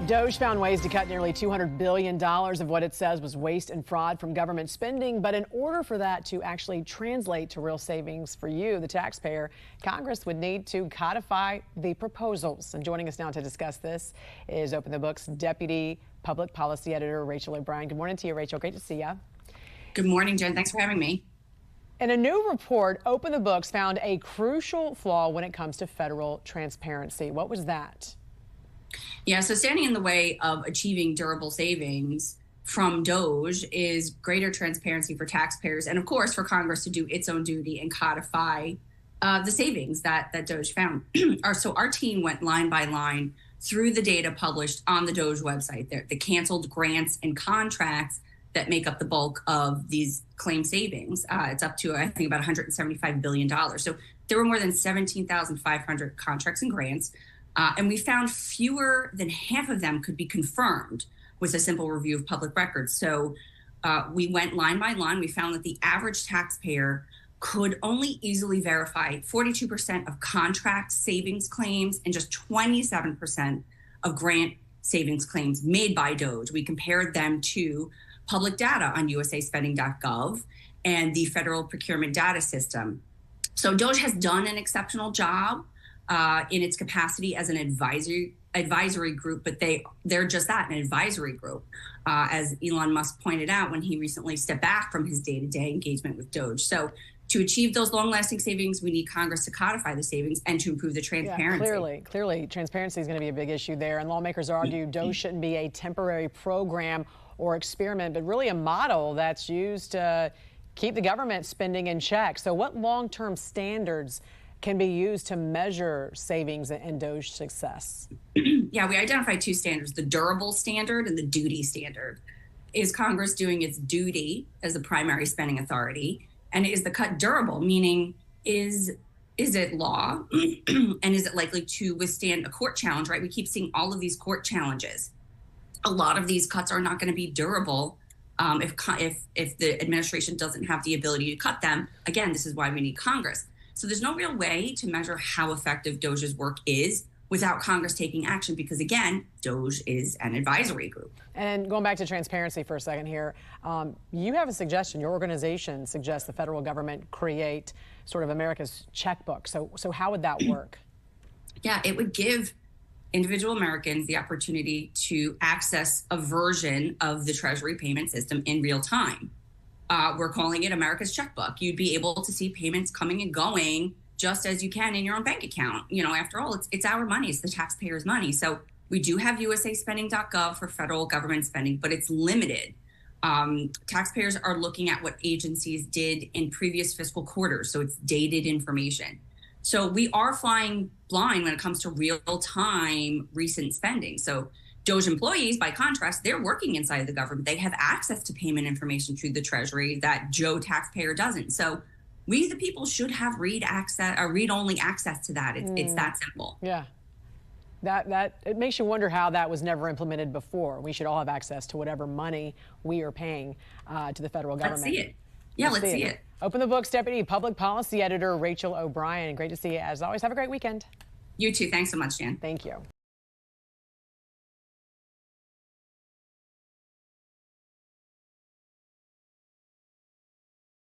DOGE found ways to cut nearly $200 billion of what it says was waste and fraud from government spending. But in order for that to actually translate to real savings for you, the taxpayer, Congress would need to codify the proposals. And joining us now to discuss this is Open the Book's Deputy Public Policy Editor, Rachel O'Brien. Good morning to you, Rachel. Great to see you. Good morning, Jen. Thanks for having me. In a new report, Open the Books found a crucial flaw when it comes to federal transparency. What was that? Yeah, so standing in the way of achieving durable savings from DOGE is greater transparency for taxpayers and, of course, for Congress to do its own duty and codify the savings that DOGE found. So our team went line by line through the data published on the DOGE website, the canceled grants and contracts that make up the bulk of these claim savings. It's up to, I think, about $175 billion. So there were more than 17,500 contracts and grants. And we found fewer than half of them could be confirmed with a simple review of public records. So we went line by line. We found that the average taxpayer could only easily verify 42% of contract savings claims and just 27% of grant savings claims made by DOGE. We compared them to public data on DOGE.gov and the Federal Procurement Data System. So DOGE has done an exceptional job in its capacity as an advisory group, but they're just that, an advisory group, as Elon Musk pointed out when he recently stepped back from his day-to-day engagement with DOGE. So to achieve those long-lasting savings, we need Congress to codify the savings and to improve the transparency. Yeah, clearly, transparency is going to be a big issue there. And lawmakers argue DOGE shouldn't be a temporary program or experiment, but really a model that's used to keep the government spending in check. So what long-term standards can be used to measure savings and DOGE success? Yeah, we identified two standards, the durable standard and the duty standard. Is Congress doing its duty as the primary spending authority? And is the cut durable, meaning is it law and is it likely to withstand a court challenge, right? We keep seeing all of these court challenges. A lot of these cuts are not going to be durable if the administration doesn't have the ability to cut them. Again, this is why we need Congress. So there's no real way to measure how effective DOGE's work is without Congress taking action because, again, DOGE is an advisory group. And going back to transparency for a second here, you have a suggestion. Your organization suggests the federal government create sort of America's checkbook. So how would that work? Yeah, it would give individual Americans the opportunity to access a version of the Treasury payment system in real time. We're calling it America's checkbook. You'd be able to see payments coming and going just as you can in your own bank account. You know, after all, it's our money. It's the taxpayers' money. So we do have spending.gov for federal government spending, but it's limited. Taxpayers are looking at what agencies did in previous fiscal quarters. So it's dated information. So we are flying blind when it comes to real-time recent spending. So DOGE employees, by contrast, they're working inside of the government. They have access to payment information through the Treasury that Joe taxpayer doesn't. So we, the people, should have read-only access to that. It's that simple. Yeah. It makes you wonder how that was never implemented before. We should all have access to whatever money we are paying to the federal government. Let's see it. Yeah, let's see it. Open the Books Deputy Public Policy Editor Rachel O'Brien. Great to see you. As always, have a great weekend. You too. Thanks so much, Jan. Thank you.